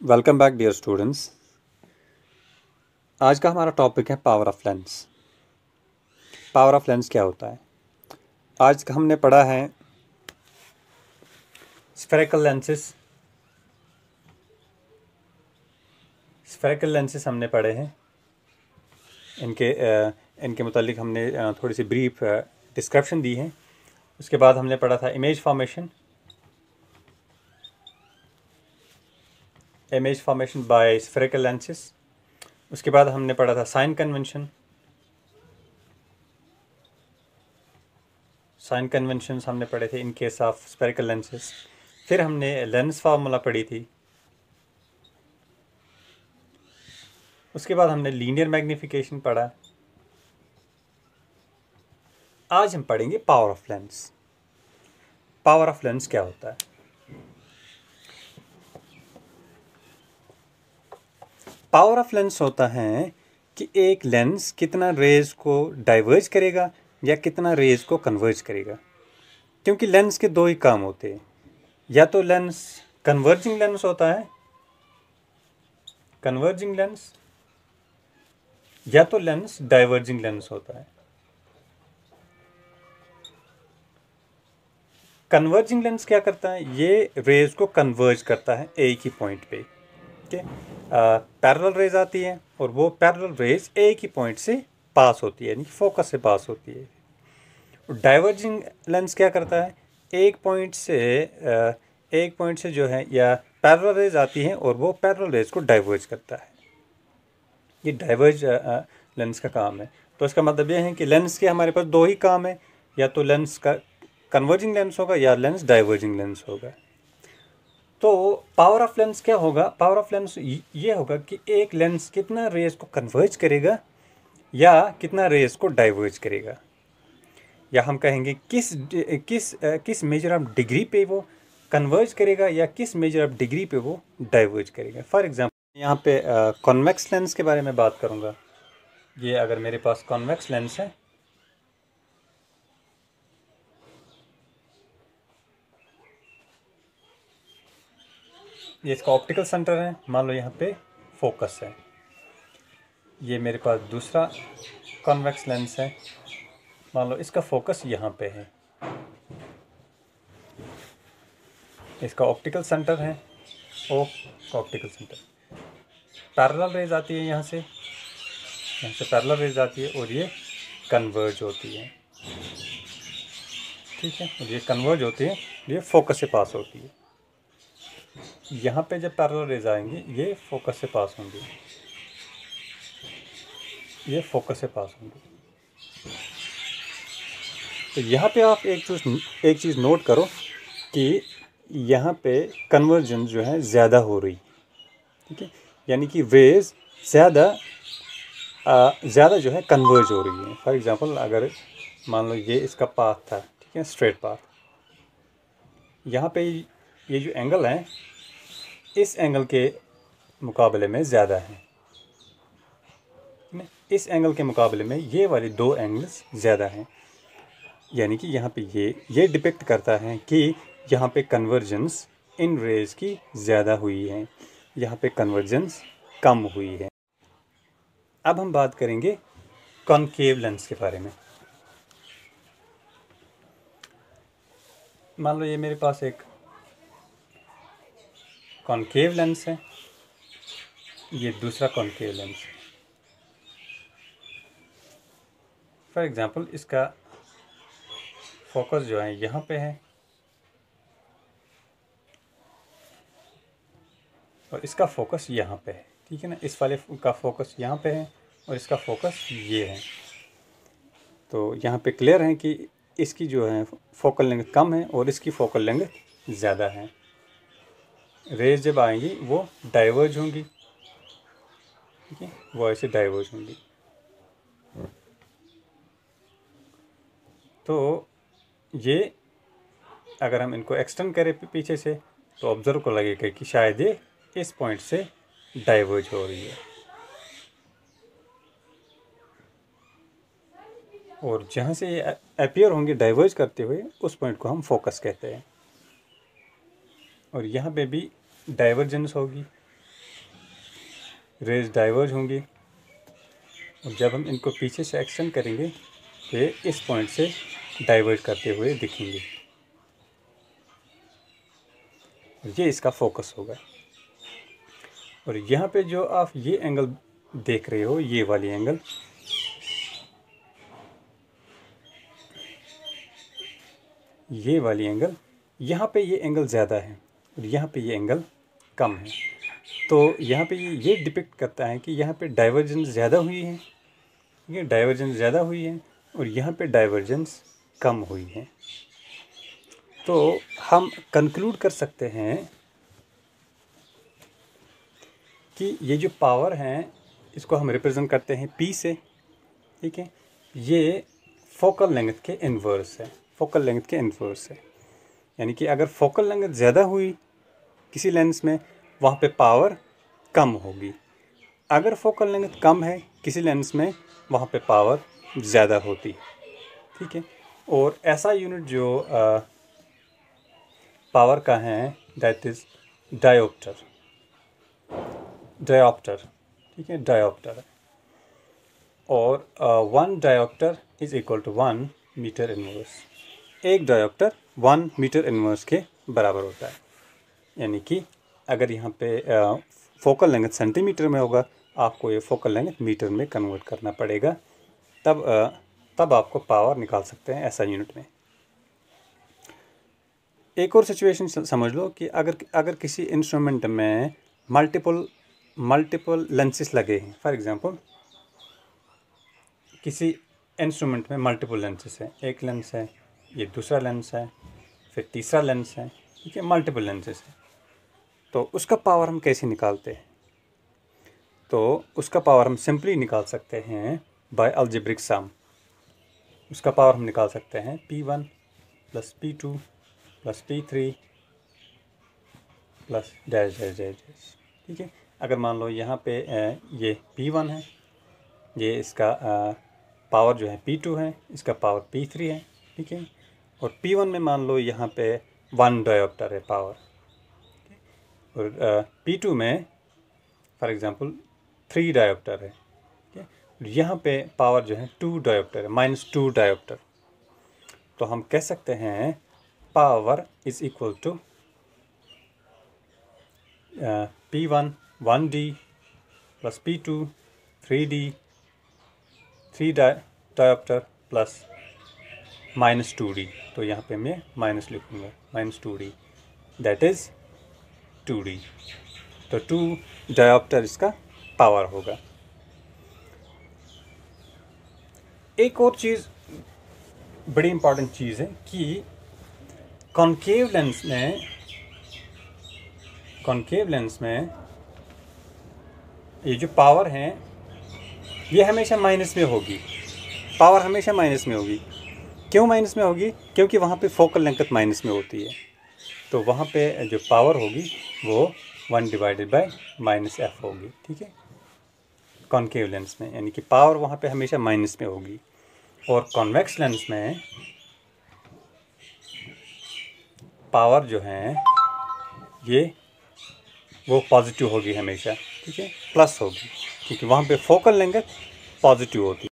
Welcome back dear students. आज का हमारा टॉपिक है power of lens. Power of lens क्या होता है? आज का हमने पढ़ा है स्फेरिकल लेंसेस। स्फेरिकल लेंसेस हमने पढ़े हैं। इनके मुतालिक हमने थोड़ी सी ब्रीफ डिस्क्रिप्शन दी है। उसके बाद हमने पढ़ा था image formation by spherical lenses. उसके बाद हमने पढ़ा था साइन कन्वेंशंस हमने पढ़े थे in case of spherical lenses. फिर हमने लेंस फार्मूला पढ़ी थी। उसके बाद हमने लीनियर मैग्नीफिकेशन पढ़ा। आज हम पढ़ेंगे power of lens. Power of lens क्या होता है? पावर ऑफ लेंस होता है कि एक लेंस कितना रेज को डाइवर्ज करेगा या कितना रेज को कन्वर्ज करेगा। क्योंकि लेंस के दो ही काम होते हैं, या तो लेंस कन्वर्जिंग लेंस होता है, कन्वर्जिंग लेंस, या तो लेंस डाइवर्जिंग लेंस होता है। कन्वर्जिंग लेंस क्या करता है? ये रेज को कन्वर्ज करता है एक ही पॉइंट पे। ठीक है, पैरेलल रेज आती है और वो पैरेलल रेज एक ही पॉइंट से पास होती है, यानी फोकस से पास होती है। डाइवर्जिंग लेंस क्या करता है? एक पॉइंट से जो है या पैरेलल रेज आती है और वो पैरेलल रेज को डाइवर्ज करता है। ये डाइवर्ज लेंस का काम है। तो इसका मतलब ये है कि लेंस के हमारे पास दो ही काम है, या तो लेंस का कन्वर्जिंग लेंस होगा या लेंस डाइवर्जिंग लेंस होगा। तो पावर ऑफ लेंस क्या होगा? पावर ऑफ लेंस ये होगा कि एक लेंस कितना रेज को कन्वर्ज करेगा या कितना रेज को डाइवर्ज करेगा, या हम कहेंगे किस किस किस मेजर ऑफ डिग्री पे वो कन्वर्ज करेगा या किस मेजर ऑफ डिग्री पे वो डाइवर्ज करेगा। फॉर एग्जांपल यहाँ पे कॉन्वेक्स लेंस के बारे में बात करूँगा। ये अगर मेरे पास कॉन्वेक्स लेंस है, ये इसका ऑप्टिकल सेंटर है। मान लो यहाँ पे फोकस है। ये मेरे पास दूसरा कॉन्वेक्स लेंस है। मान लो इसका फोकस यहाँ पे है। इसका ऑप्टिकल सेंटर है, ऑप्टिकल सेंटर। पैरेलल रेज आती है यहाँ से पैरेलल रेज आती है और ये कन्वर्ज होती है। ठीक है, और ये कन्वर्ज होती है, ये फोकस से पास होती है। यहाँ पे जब पैरेलल रेज आएंगी ये फोकस से पास होंगी, ये फोकस से पास होंगी। तो यहाँ पे आप एक चीज़ नोट करो कि यहाँ पे कन्वर्जन जो है ज़्यादा हो रही। ठीक है, यानी कि रेज ज़्यादा जो है कन्वर्ज हो रही है। फॉर एग्जांपल अगर मान लो ये इसका पाथ था, ठीक है, स्ट्रेट पाथ, यहाँ पे ये जो एंगल है इस एंगल के मुकाबले में ज़्यादा है। इस एंगल के मुकाबले में ये वाली दो एंगल्स ज़्यादा हैं, यानी कि यहाँ पे ये डिपिक्ट करता है कि यहाँ पे कन्वर्जेंस इन रेज की ज़्यादा हुई है, यहाँ पे कन्वर्जेंस कम हुई है। अब हम बात करेंगे कॉनकेव लेंस के बारे में। मान लो ये मेरे पास एक कॉनकेव लेंस है, ये दूसरा कॉनकेव लेंस है। फॉर एग्जांपल इसका फोकस जो है यहाँ पे है और इसका फोकस यहाँ पे है। ठीक है ना, इस वाले का फोकस यहाँ पे है और इसका फोकस ये है। तो यहाँ पे क्लियर है कि इसकी जो है फोकल लेंथ कम है और इसकी फोकल लेंथ ज़्यादा है। रेज जब आएंगी वो डाइवर्ज होंगी। ठीक है, वो ऐसे डाइवर्ज होंगी। तो ये अगर हम इनको एक्सटेंड करें पीछे से तो ऑब्जर्व को लगेगा कि शायद ये इस पॉइंट से डाइवर्ज हो रही है, और जहाँ से ये अपीयर होंगे डाइवर्ज करते हुए उस पॉइंट को हम फोकस कहते हैं। और यहाँ पे भी डाइवर्जेंस होगी, रेज डाइवर्ज होंगी, और जब हम इनको पीछे से एक्सटेंड करेंगे तो ये इस पॉइंट से डाइवर्ज करते हुए दिखेंगे। ये इसका फोकस होगा। और यहाँ पे जो आप ये एंगल देख रहे हो, ये वाली एंगल, ये वाली एंगल, यहाँ पे ये एंगल ज़्यादा है और यहाँ पे ये एंगल कम है। तो यहाँ पे ये डिपिक्ट करता है कि यहाँ पे डाइवर्जेंस ज़्यादा हुई है, ये डाइवर्जेंस ज़्यादा हुई है, और यहाँ पे डाइवर्जेंस कम हुई है। तो हम कंक्लूड कर सकते हैं कि ये जो पावर हैं इसको हम रिप्रेजेंट करते हैं P से, ठीक है। ये फोकल लेंथ के इन्वर्स है, फोकल लेंथ के इन्वर्स है। यानी कि अगर फोकल लेंथ ज़्यादा हुई किसी लेंस में, वहाँ पे पावर कम होगी। अगर फोकल लेंथ कम है किसी लेंस में, वहाँ पे पावर ज़्यादा होती, ठीक है। और ऐसा यूनिट जो पावर का है दैट इज़ डायोप्टर, डायोप्टर, ठीक है, डायोप्टर है। और 1 dioptre is equal to 1 metre inverse. एक डायोप्टर 1 मीटर इनवर्स के बराबर होता है। यानी कि अगर यहाँ पे फोकल लेंथ सेंटीमीटर में होगा, आपको ये फोकल लेंथ मीटर में कन्वर्ट करना पड़ेगा, तब आपको पावर निकाल सकते हैं ऐसा यूनिट में। एक और सिचुएशन समझ लो कि अगर किसी इंस्ट्रूमेंट में मल्टीपल लेंसेस लगे हैं। फॉर एग्जांपल किसी इंस्ट्रूमेंट में मल्टीपल लेंसेस हैं, एक लेंस है, ये दूसरा लेंस है, फिर तीसरा लेंस है, ठीक है, मल्टीपल लेंसेस है। तो उसका पावर हम कैसे निकालते हैं? तो उसका पावर हम सिंपली निकाल सकते हैं बाय अलजेब्रिक सम। उसका पावर हम निकाल सकते हैं P1 plus P2 plus P3 plus dash dash dash dash, ठीक है। अगर मान लो यहाँ पे ये P1 है, ये इसका पावर जो है P2 है, इसका पावर P3 है, ठीक है। और P1 में मान लो यहाँ पे 1 डायोप्टर है पावर, और P2 में फॉर एग्जांपल 3 डायोप्टर है, ठीक है। यहाँ पे पावर जो है 2 डायोप्टर है, -2 डायोप्टर। तो हम कह सकते हैं power is equal to P1 1D plus P2 3D 3 dioptre plus -2D। तो यहाँ पे मैं माइनस लिखूँगा, -2D, दैट इज़ 2D। तो 2 डायोप्टर इसका पावर होगा। एक और चीज़ बड़ी इम्पॉर्टेंट चीज़ है कि कॉन्केव लेंस में ये जो पावर है ये हमेशा माइनस में होगी। पावर हमेशा माइनस में होगी। क्यों माइनस में होगी? क्योंकि वहाँ पे फोकल लेंथ माइनस में होती है। तो वहाँ पे जो पावर होगी वो 1 डिवाइडेड बाय -f होगी, ठीक है, कॉन्केव लेंस में। यानी कि पावर वहाँ पे हमेशा माइनस में होगी। और कॉन्वेक्स लेंस में पावर जो है वो पॉजिटिव होगी हमेशा, ठीक है, प्लस होगी, क्योंकि वहाँ पे फोकल लेंथ पॉजिटिव होती है।